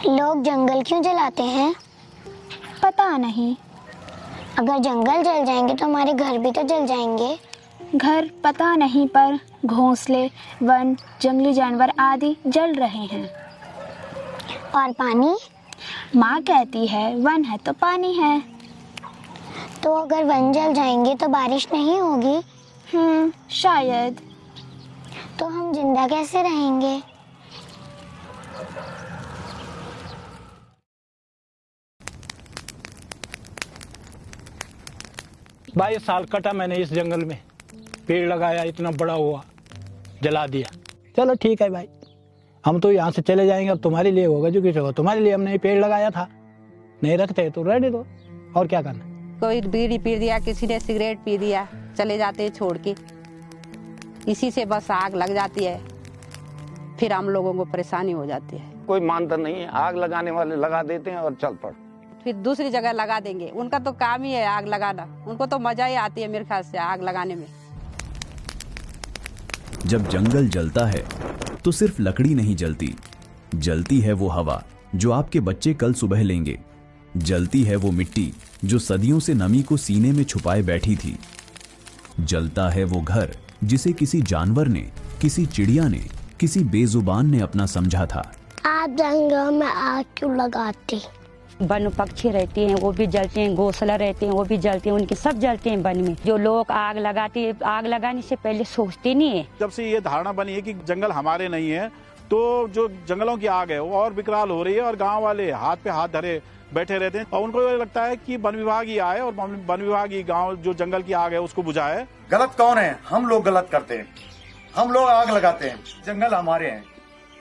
लोग जंगल क्यों जलाते हैं? पता नहीं। अगर जंगल जल जाएंगे तो हमारे घर भी तो जल जाएंगे। घर पता नहीं, पर घोंसले, वन, जंगली जानवर आदि जल रहे हैं। और पानी? माँ कहती है वन है तो पानी है। तो अगर वन जल जाएंगे तो बारिश नहीं होगी? शायद। तो हम जिंदा कैसे रहेंगे? भाई साल कटा मैंने इस जंगल में, पेड़ लगाया, इतना बड़ा हुआ, जला दिया। चलो ठीक है भाई, हम तो यहाँ से चले जाएंगे। अब तुम्हारे लिए होगा जो कुछ होगा, तुम्हारे लिए हमने पेड़ लगाया था, नहीं रखते तो रहने दो, और क्या करना। कोई बीड़ी पी दिया, किसी ने सिगरेट पी दिया, चले जाते हैं छोड़ के। इसी से बस आग लग जाती है, फिर हम लोगों को परेशानी हो जाती है। कोई मानता नहीं है, आग लगाने वाले लगा देते हैं और चल पड़, फिर दूसरी जगह लगा देंगे। उनका तो काम ही है आग लगाना, उनको तो मजा ही आती है मेरे ख्याल से आग लगाने में। जब जंगल जलता है तो सिर्फ लकड़ी नहीं जलती, जलती है वो हवा जो आपके बच्चे कल सुबह लेंगे, जलती है वो मिट्टी जो सदियों से नमी को सीने में छुपाए बैठी थी, जलता है वो घर जिसे किसी जानवर ने, किसी चिड़िया ने, किसी बेजुबान ने अपना समझा था। आप जंगल में आग क्यों लगाते? वन पक्षी रहते हैं वो भी जलते हैं, घोंसला रहते हैं वो भी जलते हैं, उनके सब जलते हैं वन में। जो लोग आग लगाते हैं, आग लगाने से पहले सोचते नहीं है। जब से ये धारणा बनी है कि जंगल हमारे नहीं है, तो जो जंगलों की आग है वो और विकराल हो रही है, और गांव वाले हाथ पे हाथ धरे बैठे रहते हैं, और उनको लगता है कि वन विभाग ही आए और वन विभाग ही गांव जो जंगल की आग है उसको बुझाए। गलत कौन है? हम लोग गलत करते हैं, हम लोग आग लगाते हैं। जंगल हमारे हैं,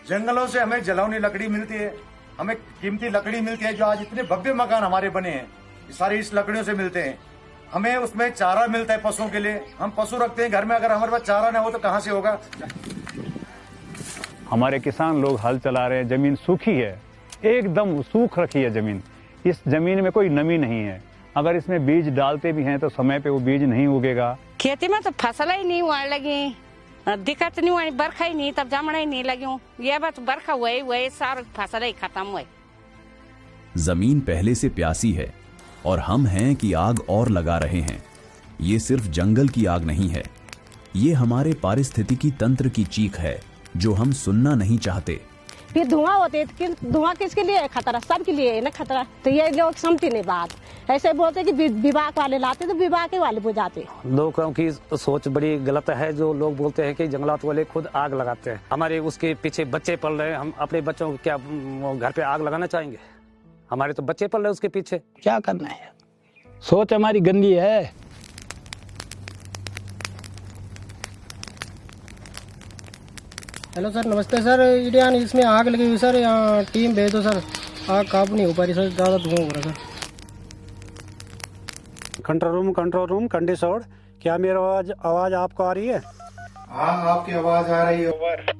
जंगलों से हमें जलौनी लकड़ी मिलती है, हमें कीमती लकड़ी मिलती है। जो आज इतने भव्य मकान हमारे बने हैं, सारे इस लकड़ियों से मिलते हैं। हमें उसमें चारा मिलता है पशुओं के लिए, हम पशु रखते हैं घर में, अगर हमारे पास चारा ना हो तो कहाँ से होगा। हमारे किसान लोग हल चला रहे हैं, जमीन सूखी है, एकदम सूख रखी है जमीन। इस जमीन में कोई नमी नहीं है, अगर इसमें बीज डालते भी हैं तो समय पे वो बीज नहीं उगेगा। खेती में तो फसल ही नहीं हुआ लगी, दिक्कत नहीं हुई, बरखा ही नहीं, तब जमना ही नहीं लगी। ये बस बरखा हुए सारा फसल ही खत्म हुए। जमीन पहले से प्यासी है और हम हैं कि आग और लगा रहे हैं। ये सिर्फ जंगल की आग नहीं है, ये हमारे पारिस्थितिकी तंत्र की चीख है जो हम सुनना नहीं चाहते। फिर धुआं होते है, धुआं किसके लिए है? खतरा सबके लिए है ना खतरा। तो ये लोग समझते नहीं बात, ऐसे बोलते कि विभाग वाले लाते तो विभाग वाले बुझाते। लोगों की सोच बड़ी गलत है, जो लोग बोलते हैं कि जंगलात वाले खुद आग लगाते हैं। हमारे उसके पीछे बच्चे पल रहे हैं, हम अपने बच्चों को क्या घर पे आग लगाना चाहेंगे? हमारे तो बच्चे पल रहे हैं उसके पीछे। क्या करना है, सोच हमारी गंदी है। हेलो सर, नमस्ते सर। इंडियन इसमें आग लगी हुई सर, यहाँ टीम भेज दो सर। आग काबू नहीं हो पा रही सर, ज़्यादा धुआं हो रहा है सर। कंट्रोल रूम कंडीशनर, क्या मेरी आवाज़ आपको आ रही है? हाँ, आपकी आवाज़ आ रही है। ओवर।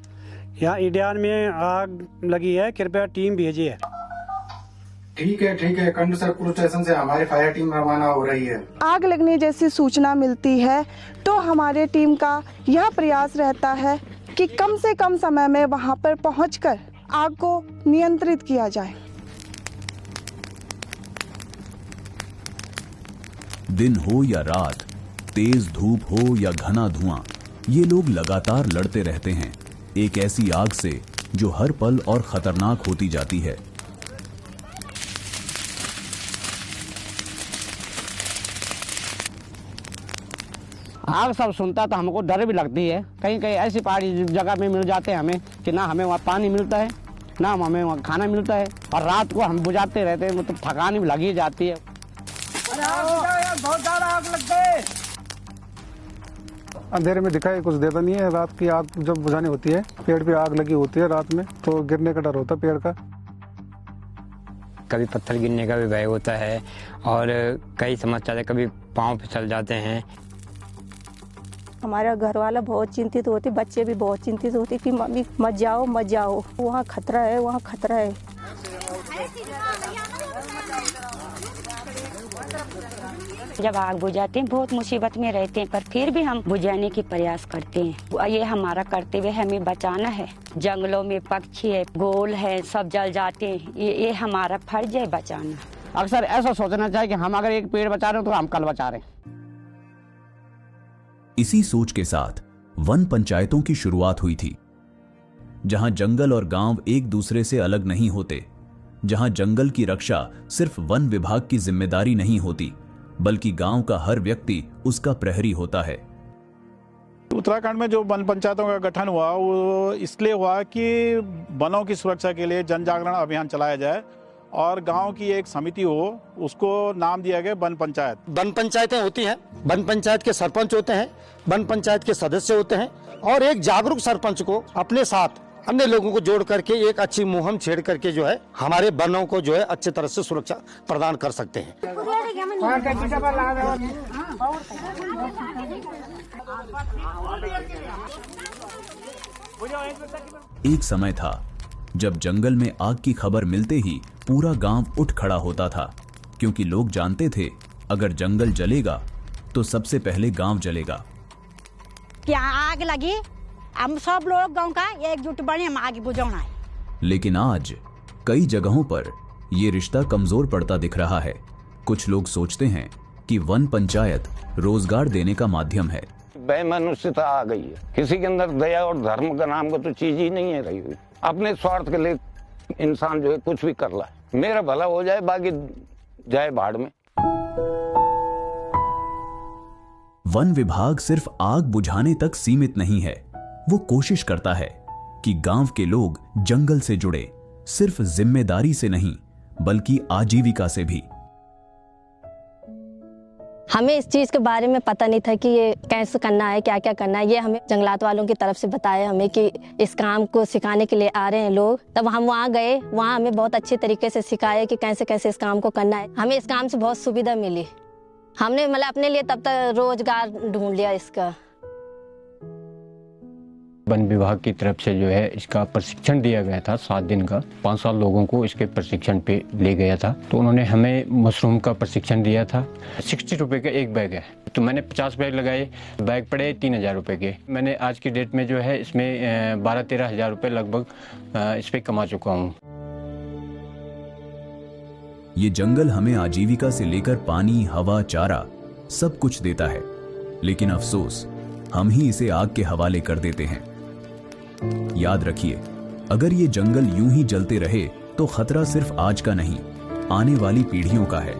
यहाँ इंडियन में आग लगी है, कृपया टीम भेजिए। ठीक है कंडीशनर पुलिस स्टेशन से हमारी फायर टीम रवाना हो रही है। आग लगने जैसी सूचना मिलती है तो हमारे टीम का यह प्रयास रहता है कि कम से कम समय में वहां पर पहुंचकर आग को नियंत्रित किया जाए। दिन हो या रात, तेज धूप हो या घना धुआं, ये लोग लगातार लड़ते रहते हैं एक ऐसी आग से जो हर पल और खतरनाक होती जाती है। आग सब सुनता तो हमको डर भी लगती है। कहीं कहीं ऐसी पहाड़ी जगह में मिल जाते हैं हमें कि ना हमें वहाँ पानी मिलता है, ना हमें वहाँ खाना मिलता है, और रात को हम बुझाते रहते हैं, मतलब थकान भी लगी जाती है। बहुत ज्यादा आग लग गई। अंधेरे में दिखाई कुछ देता नहीं है। रात की आग जब बुझानी होती है, पेड़ पे आग लगी होती है रात में, तो गिरने का डर होता है पेड़ का। कभी पत्थर गिरने का भी भय होता है, और कई समस्या है, कभी पाँव फिसल जाते हैं। हमारा घर वाला बहुत चिंतित होते, बच्चे भी बहुत चिंतित होते कि मम्मी मत जाओ, वहाँ खतरा है, वहाँ खतरा है। जब आग बुझाते हैं बहुत मुसीबत में रहते हैं, पर फिर भी हम बुझाने की प्रयास करते हैं। ये हमारा कर्तव्य है, हमें बचाना है। जंगलों में पक्षी है, गोल है, सब जल जाते हैं। ये हमारा फर्ज है बचाना। अक्सर ऐसा सोचना चाहिए कि हम अगर एक पेड़ बचा रहे हैं तो हम कल बचा रहे हैं। इसी सोच के साथ वन पंचायतों की शुरुआत हुई थी, जहां जंगल और गांव एक दूसरे से अलग नहीं होते, जहां जंगल की रक्षा सिर्फ वन विभाग की जिम्मेदारी नहीं होती, बल्कि गांव का हर व्यक्ति उसका प्रहरी होता है। उत्तराखंड में जो वन पंचायतों का गठन हुआ वो इसलिए हुआ कि वनों की सुरक्षा के लिए जन जागरण अभियान चलाया जाए और गांव की एक समिति हो, उसको नाम दिया गया वन पंचायत। वन पंचायतें होती हैं, वन पंचायत के सरपंच होते हैं, वन पंचायत के सदस्य होते हैं और एक जागरूक सरपंच को अपने साथ अन्य लोगों को जोड़ करके एक अच्छी मुहिम छेड़ करके जो है हमारे वनों को जो है अच्छी तरह से सुरक्षा प्रदान कर सकते हैं। एक समय था जब जंगल में आग की खबर मिलते ही पूरा गांव उठ खड़ा होता था, क्योंकि लोग जानते थे अगर जंगल जलेगा तो सबसे पहले गांव जलेगा। क्या आग लगी, हम सब लोग गांव का एकजुट बने, हम आग बुझाना है। लेकिन आज कई जगहों पर ये रिश्ता कमजोर पड़ता दिख रहा है। कुछ लोग सोचते हैं कि वन पंचायत रोजगार देने का माध्यम है। बेमनुष्यता आ गई है, किसी के अंदर दया और धर्म का नाम का तो चीज ही नहीं है रही हुई। अपने स्वार्थ के लिए इंसान जो है कुछ भी कर रहा है, मेरा भला हो जाए बाकी जाए भाड़ में। वन विभाग सिर्फ आग बुझाने तक सीमित नहीं है, वो कोशिश करता है कि गांव के लोग जंगल से जुड़े, सिर्फ जिम्मेदारी से नहीं बल्कि आजीविका से भी। हमें इस चीज के बारे में पता नहीं था कि ये कैसे करना है, क्या क्या करना है। ये हमें जंगलात वालों की तरफ से बताया हमें कि इस काम को सिखाने के लिए आ रहे हैं लोग। तब हम वहाँ गए, वहाँ हमें बहुत अच्छे तरीके से सिखाया कि कैसे कैसे इस काम को करना है। हमें इस काम से बहुत सुविधा मिली। हमने मतलब अपने लिए तब तक रोजगार ढूंढ लिया इसका। वन विभाग की तरफ से जो है इसका प्रशिक्षण दिया गया था 7 दिन का। 5 लोगों को इसके प्रशिक्षण पे ले गया था, तो उन्होंने हमें मशरूम का प्रशिक्षण दिया था। 60 रुपए का एक बैग है, तो मैंने 50 बैग लगाए, बैग पड़े 3000 रुपए के। मैंने आज की डेट में जो है इसमें 12-13 हजार रुपए लगभग इस पे कमा चुका हूँ। ये जंगल हमें आजीविका से लेकर पानी, हवा, चारा सब कुछ देता है, लेकिन अफसोस हम ही इसे आग के हवाले कर देते हैं। याद रखिए, अगर ये जंगल यूं ही जलते रहे तो खतरा सिर्फ आज का नहीं, आने वाली पीढ़ियों का है।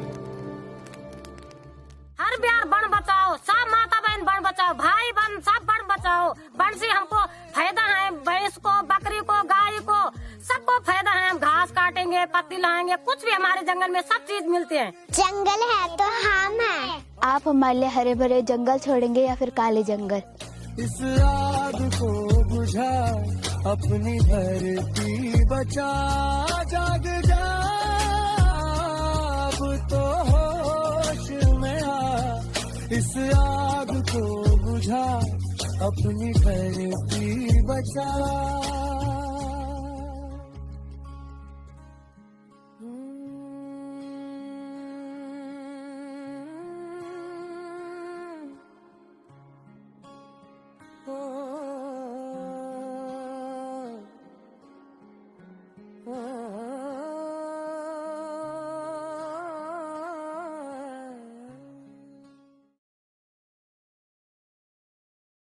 हर बिहार वन बचाओ, सब माता बहन वन बचाओ, भाई बहन सब वन बचाओ। वन से हमको फायदा है, भैंस को, बकरी को, गाय को, सबको फायदा है। हम घास काटेंगे, पत्ती लाएंगे, कुछ भी हमारे जंगल में सब चीज मिलती है। जंगल है तो हम है। आप हमारे लिए हरे भरे जंगल छोड़ेंगे या फिर काले जंगल? इस आग को बुझा, अपनी धरती बचा, जाग जा अब तो होश में आ। इस आग को बुझा, अपनी धरती बचा।